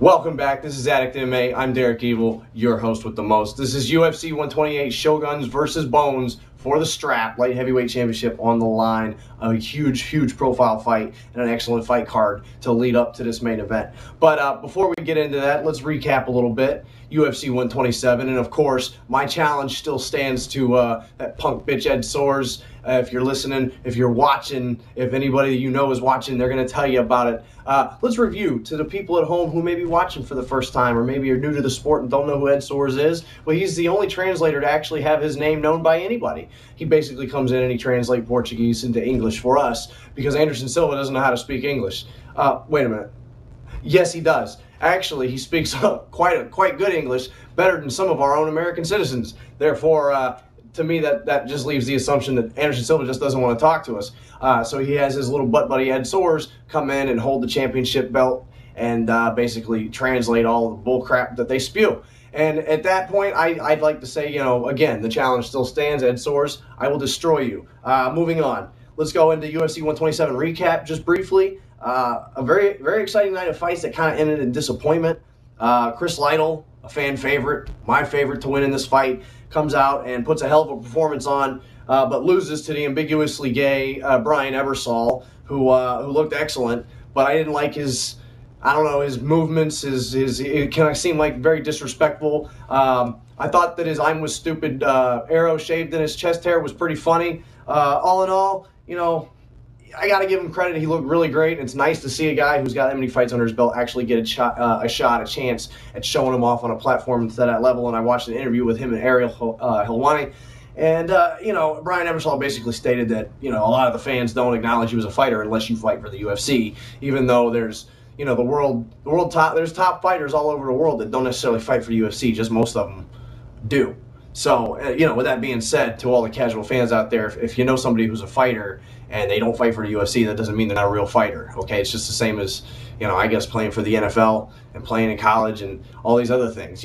Welcome back. This is Addict MMA. I'm Derrick Evil, your host with the most. This is UFC 128 Shoguns versus Bones for the strap, light heavyweight championship on the line. A huge profile fight and an excellent fight card to lead up to this main event. But before we get into that, let's recap a little bit. UFC 127, and of course, my challenge still stands to that punk bitch Ed Soares. If you're listening, if you're watching, if anybody you know is watching, they're going to tell you about it. Let's review to the people at home who may be watching for the first time or maybe are new to the sport and don't know who Ed Soares is. Well, he's the only translator to actually have his name known by anybody. He basically comes in and he translates Portuguese into English for us because Anderson Silva doesn't know how to speak English. Wait a minute. Yes, he does. Actually, he speaks quite good English, better than some of our own American citizens. Therefore, to me, that just leaves the assumption that Anderson Silva just doesn't want to talk to us. So he has his little butt buddy Ed Soares come in and hold the championship belt and basically translate all the bull crap that they spew. And at that point, I'd like to say, again, the challenge still stands. Ed Soares, I will destroy you. Moving on. Let's go into UFC 127 recap just briefly. A very exciting night of fights that kind of ended in disappointment. Chris Lytle, a fan favorite, my favorite to win in this fight, comes out and puts a hell of a performance on, but loses to the ambiguously gay Brian Ebersol, who looked excellent, but I didn't like his movements, it kind of seemed like very disrespectful. I thought that his "I'm was stupid" arrow shaved in his chest hair was pretty funny. All in all, I got to give him credit. He looked really great. It's nice to see a guy who's got that many fights under his belt actually get a chance at showing him off on a platform to that level. And I watched an interview with him and Ariel Helwani. And, Brian Ebersol basically stated that, a lot of the fans don't acknowledge you as a fighter unless you fight for the UFC, even though there's, there's top fighters all over the world that don't necessarily fight for the UFC, just most of them do. So, with that being said, to all the casual fans out there, if you know somebody who's a fighter and they don't fight for the UFC, that doesn't mean they're not a real fighter, okay? It's just the same as, I guess playing for the NFL and playing in college and all these other things.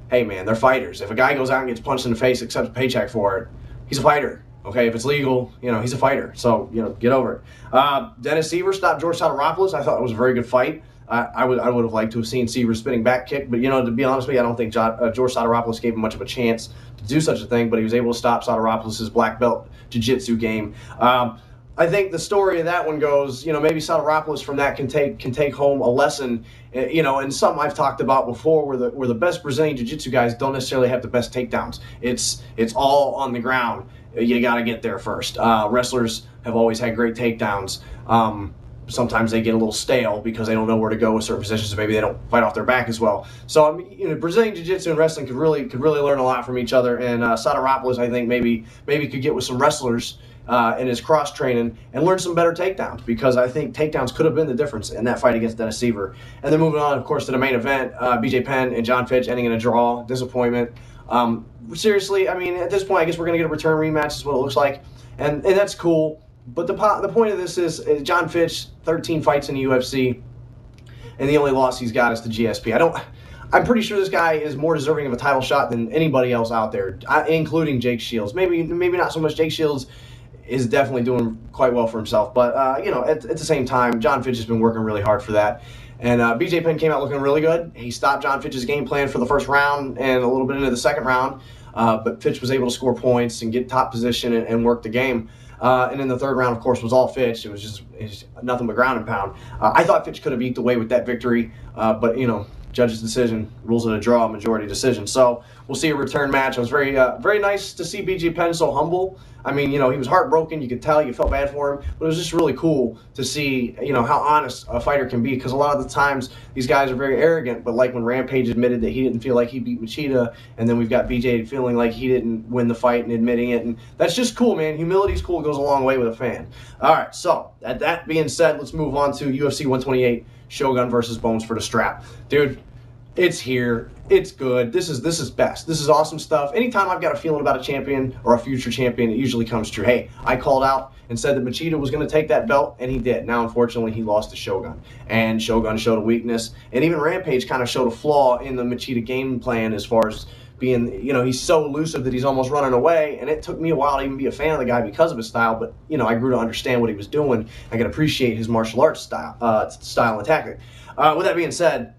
Hey man, they're fighters. If a guy goes out and gets punched in the face, accepts a paycheck for it, he's a fighter, okay? If it's legal, he's a fighter. So, get over it. Dennis Siver stopped George Sotiropoulos. I thought it was a very good fight. I would have liked to have seen Seaver's spinning back kick, but to be honest with you, I don't think George Sotiropoulos gave him much of a chance to do such a thing, but he was able to stop Sotiropoulos' black belt jiu-jitsu game. I think the story of that one goes, maybe Sotiropoulos from that can take home a lesson, and something I've talked about before, where the best Brazilian jiu-jitsu guys don't necessarily have the best takedowns. It's all on the ground. You got to get there first. Wrestlers have always had great takedowns. Sometimes they get a little stale because they don't know where to go with certain positions. So maybe they don't fight off their back as well. So Brazilian Jiu-Jitsu and wrestling could really learn a lot from each other. And Sotiropoulos, I think maybe could get with some wrestlers in his cross training and learn some better takedowns, because I think takedowns could have been the difference in that fight against Dennis Siver. And then moving on, of course, to the main event, BJ Penn and John Fitch ending in a draw, disappointment. Seriously, at this point, I guess we're going to get a return rematch is what it looks like, and that's cool. But the point of this is John Fitch, 13 fights in the UFC, and the only loss he's got is to GSP. I'm pretty sure this guy is more deserving of a title shot than anybody else out there, including Jake Shields. Maybe not so much. Jake Shields is definitely doing quite well for himself, but at the same time, John Fitch has been working really hard for that. And BJ Penn came out looking really good. He stopped John Fitch's game plan for the first round and a little bit into the second round, but Fitch was able to score points and get top position and work the game. And then the third round, of course, was all Fitch. It was just nothing but ground and pound. I thought Fitch could have eked away with that victory, but judge's decision, rules of a draw, majority decision. So we'll see a return match. It was very nice to see BJ Penn so humble. He was heartbroken. You could tell, you felt bad for him, but it was just really cool to see, how honest a fighter can be, because a lot of the times these guys are very arrogant, but like when Rampage admitted that he didn't feel like he beat Machida, and then we've got BJ feeling like he didn't win the fight and admitting it, and that's just cool, man. Humility's cool. It goes a long way with a fan. All right, so that being said, let's move on to UFC 128, Shogun versus Bones for the strap. Dude, it's here. It's good. This is best. This is awesome stuff. Anytime I've got a feeling about a champion or a future champion, it usually comes true. Hey, I called out and said that Machida was going to take that belt, and he did. Now, unfortunately, he lost to Shogun, and Shogun showed a weakness, and even Rampage kind of showed a flaw in the Machida game plan as far as being, he's so elusive that he's almost running away, and it took me a while to even be a fan of the guy because of his style, but, I grew to understand what he was doing. I could appreciate his martial arts style and tactic. With that being said,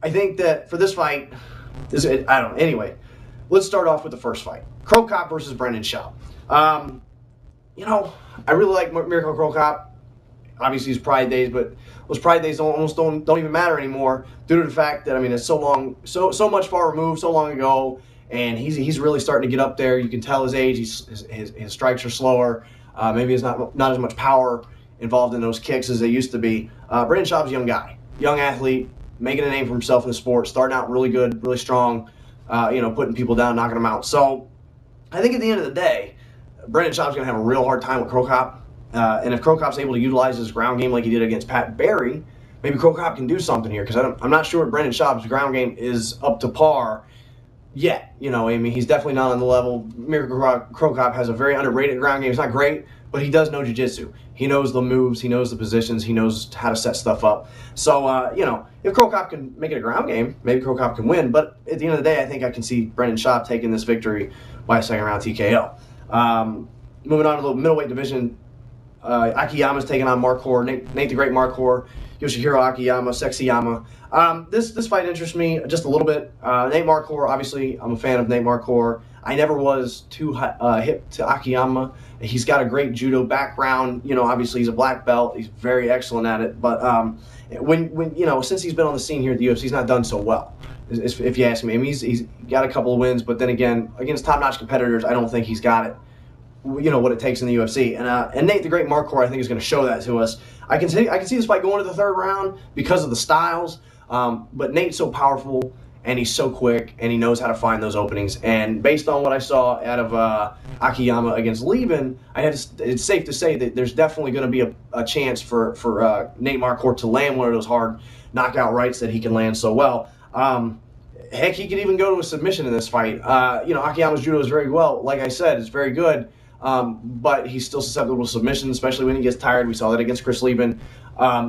I think that for this fight, I don't know. Anyway, let's start off with the first fight. Crow Cop versus Brendan Schaub. You know, I really like Mirko Crow Cop. Obviously, his Pride days, but those Pride days almost don't even matter anymore due to the fact that, I mean, it's so long, so much far removed, so long ago, and he's really starting to get up there. You can tell his age. His strikes are slower. Maybe there's not as much power involved in those kicks as they used to be. Brendan Schaub's a young guy, young athlete, making a name for himself in the sport, starting out really good, really strong, you know, putting people down, knocking them out. So I think at the end of the day, Brendan Schaub's going to have a real hard time with Crow Cop. And if Crow Cop's able to utilize his ground game like he did against Pat Barry, maybe Crow Cop can do something here, because I'm not sure Brendan Schaub's ground game is up to par yet. You know, I mean, he's definitely not on the level. Mirko Crow Cop has a very underrated ground game. It's not great, but he does know jiu-jitsu. He knows the moves. He knows the positions. He knows how to set stuff up. So, you know, if Crow Cop can make it a ground game, maybe Crow Cop can win. But at the end of the day, I think I can see Brendan Schaub taking this victory by a second-round TKO. Moving on to the middleweight division, Akiyama's taking on Mark Hoare, Nate the Great Mark Hoare, Yoshihiro Akiyama, Sexyama. This fight interests me just a little bit. Nate Mark Hoare, obviously, I'm a fan of Nate Mark Hoare. I never was too hip to Akiyama. He's got a great judo background. You know, obviously he's a black belt. He's very excellent at it. But when you know, since he's been on the scene here at the UFC, he's not done so well, if you ask me. I mean, he's got a couple of wins, but then again, against top-notch competitors, I don't think he's got it. You know what it takes in the UFC, and Nate the Great Mark Hoare, I think, is going to show that to us. I can see this fight going to the third round because of the styles, but Nate's so powerful and he's so quick and he knows how to find those openings. And based on what I saw out of Akiyama against Levin, it's safe to say that there's definitely going to be a chance for Nate Mark Hoare to land one of those hard knockout rights that he can land so well. Heck, he could even go to a submission in this fight. You know, Akiyama's judo is very well, like I said, it's very good. But he's still susceptible to submission, especially when he gets tired. We saw that against Chris Leben.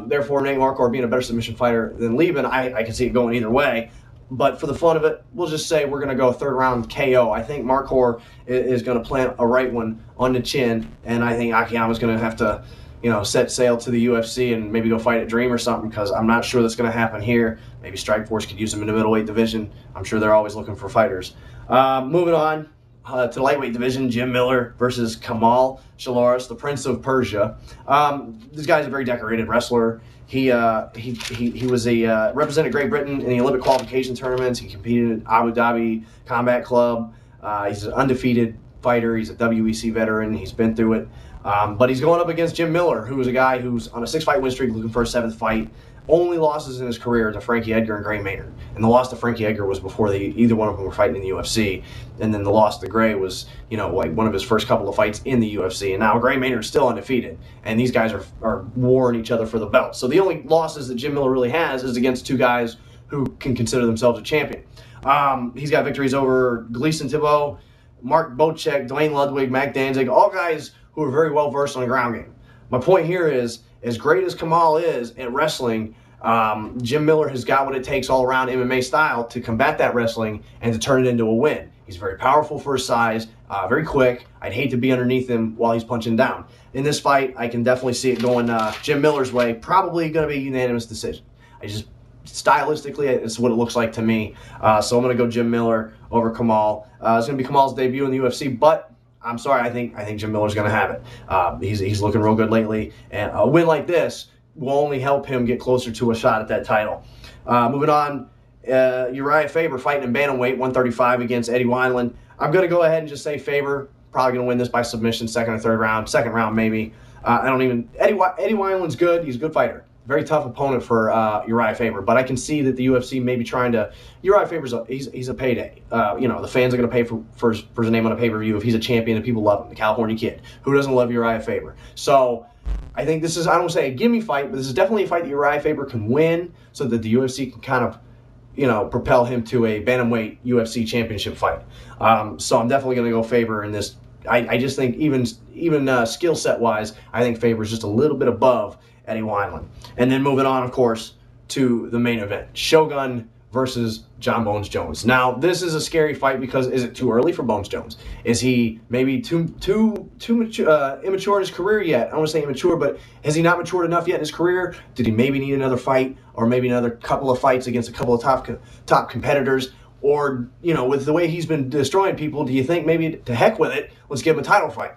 Therefore, Nate Mark Hoare being a better submission fighter than Leben, I can see it going either way. But for the fun of it, we'll just say we're going to go third round KO. I think Mark Hoare is going to plant a right one on the chin, and I think Akiyama's going to have to, you know, set sail to the UFC and maybe go fight at Dream or something, because I'm not sure that's going to happen here. Maybe Strikeforce could use him in the middleweight division. I'm sure they're always looking for fighters. Moving on to the lightweight division, Jim Miller versus Kamal Shalores, the Prince of Persia. This guy's a very decorated wrestler. He was represented Great Britain in the Olympic qualification tournaments. He competed at Abu Dhabi Combat Club. He's an undefeated fighter. He's a WEC veteran. He's been through it. But he's going up against Jim Miller, who is a guy who's on a 6-fight win streak looking for a 7th fight. Only losses in his career to Frankie Edgar and Gray Maynard. And the loss to Frankie Edgar was before either one of them were fighting in the UFC. And then the loss to Gray was, you know, like one of his first couple of fights in the UFC. And now Gray Maynard is still undefeated. And these guys are warring each other for the belt. So the only losses that Jim Miller really has is against two guys who can consider themselves a champion. He's got victories over Gleason Thibault, Mark Bocek, Dwayne Ludwig, Mac Danzig, all guys who are very well versed on the ground game. My point here is, as great as Kamal is at wrestling, Jim Miller has got what it takes all around MMA style to combat that wrestling and to turn it into a win. He's very powerful for his size, very quick. I'd hate to be underneath him while he's punching down. In this fight, I can definitely see it going Jim Miller's way. Probably going to be a unanimous decision. Stylistically, it's what it looks like to me. So I'm going to go Jim Miller over Kamal. It's going to be Kamal's debut in the UFC, but I'm sorry, I think Jim Miller's going to have it. He's looking real good lately, and a win like this will only help him get closer to a shot at that title. Moving on, Uriah Faber fighting in bantamweight, 135 against Eddie Wineland. I'm going to go ahead and just say Faber probably going to win this by submission, second or third round, second round maybe. Eddie Wineland's good. He's a good fighter. Very tough opponent for Uriah Faber, but I can see that the UFC may be trying to. Uriah Faber's he's a payday. You know, the fans are going to pay for his name on a pay-per-view if he's a champion and people love him. The California Kid, who doesn't love Uriah Faber? So I think this is, I don't say a gimme fight, but this is definitely a fight that Uriah Faber can win, so that the UFC can kind of, you know, propel him to a bantamweight UFC championship fight. So I'm definitely going to go Faber in this. I just think even skill set wise, I think Faber's just a little bit above Eddie Wineland. And then moving on, of course, to the main event, Shogun versus John Bones Jones. Now, this is a scary fight because is it too early for Bones Jones? Is he maybe too mature, immature in his career yet? I don't want to say immature, but has he not matured enough yet in his career? Did he maybe need another fight or maybe another couple of fights against a couple of top competitors? Or, you know, with the way he's been destroying people, do you think maybe to heck with it, let's give him a title fight?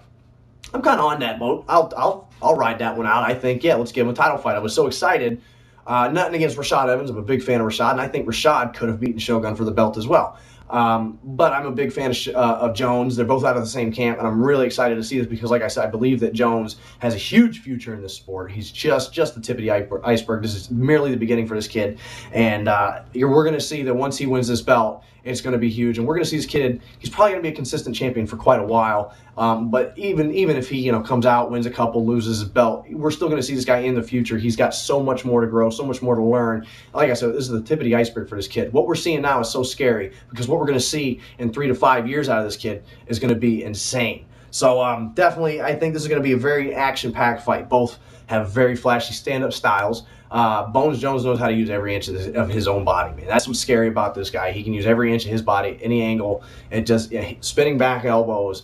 I'm kind of on that boat. I'll ride that one out. I think, yeah, let's give him a title fight. I was so excited. Nothing against Rashad Evans. I'm a big fan of Rashad, and I think Rashad could have beaten Shogun for the belt as well. But I'm a big fan of Jones. They're both out of the same camp, and I'm really excited to see this because, like I said, I believe that Jones has a huge future in this sport. He's just the tip of the iceberg. This is merely the beginning for this kid, and we're going to see that once he wins this belt, it's going to be huge, and we're going to see this kid. He's probably going to be a consistent champion for quite a while. But even if he comes out, wins a couple, loses his belt, we're still going to see this guy in the future. He's got so much more to grow, so much more to learn. Like I said, this is the tip of the iceberg for this kid. What we're seeing now is so scary because what we're going to see in 3 to 5 years out of this kid is going to be insane. So definitely, I think this is going to be a very action-packed fight. Both have very flashy stand-up styles. Bones Jones knows how to use every inch of his own body, man. That's what's scary about this guy. He can use every inch of his body, any angle, and just spinning back elbows,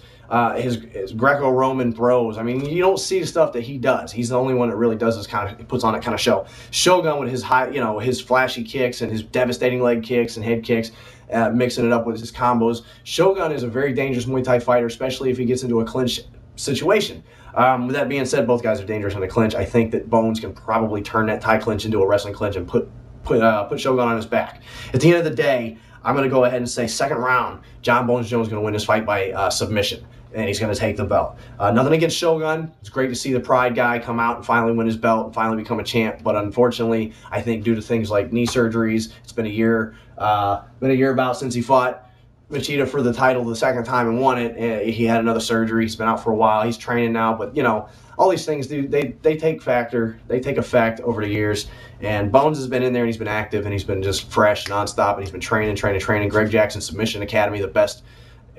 his Greco-Roman throws. I mean, you don't see the stuff that he does. He's the only one that really does this puts on that kind of show. Shogun with his his flashy kicks and his devastating leg kicks and head kicks, mixing it up with his combos. Shogun is a very dangerous Muay Thai fighter, especially if he gets into a clinch situation. With that being said, both guys are dangerous in a clinch. I think that Bones can probably turn that Thai clinch into a wrestling clinch and put Shogun on his back. At the end of the day, I'm going to go ahead and say second round, John Bones Jones is going to win this fight by submission, and he's going to take the belt. Nothing against Shogun. It's great to see the Pride guy come out and finally win his belt and finally become a champ. But unfortunately, I think due to things like knee surgeries, it's been a year about since he fought Machida for the title the second time and won it. He had another surgery. He's been out for a while. He's training now, but all these things they take effect over the years. And Bones has been in there and he's been active and he's been just fresh nonstop and he's been training. Greg Jackson Submission Academy, the best,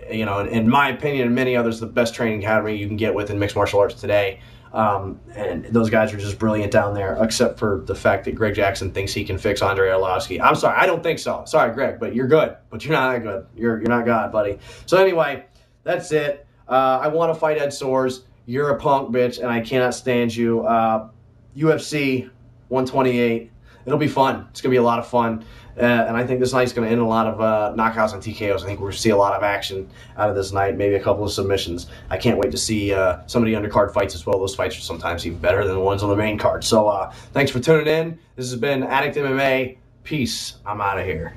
in my opinion and many others, the best training academy you can get within mixed martial arts today. And those guys are just brilliant down there, except for the fact that Greg Jackson thinks he can fix Andrei Arlovski. I'm sorry, I don't think so. Sorry, Greg, but you're good. But you're not that good. You're not God, buddy. So anyway, that's it. I want to fight Ed Soares. You're a punk, bitch, and I cannot stand you. UFC 128. It'll be fun. It's going to be a lot of fun. And I think this night's going to end a lot of knockouts and TKOs. I think we're going to see a lot of action out of this night, maybe a couple of submissions. I can't wait to see some of the undercard fights as well. Those fights are sometimes even better than the ones on the main card. So thanks for tuning in. This has been Addict MMA. Peace. I'm out of here.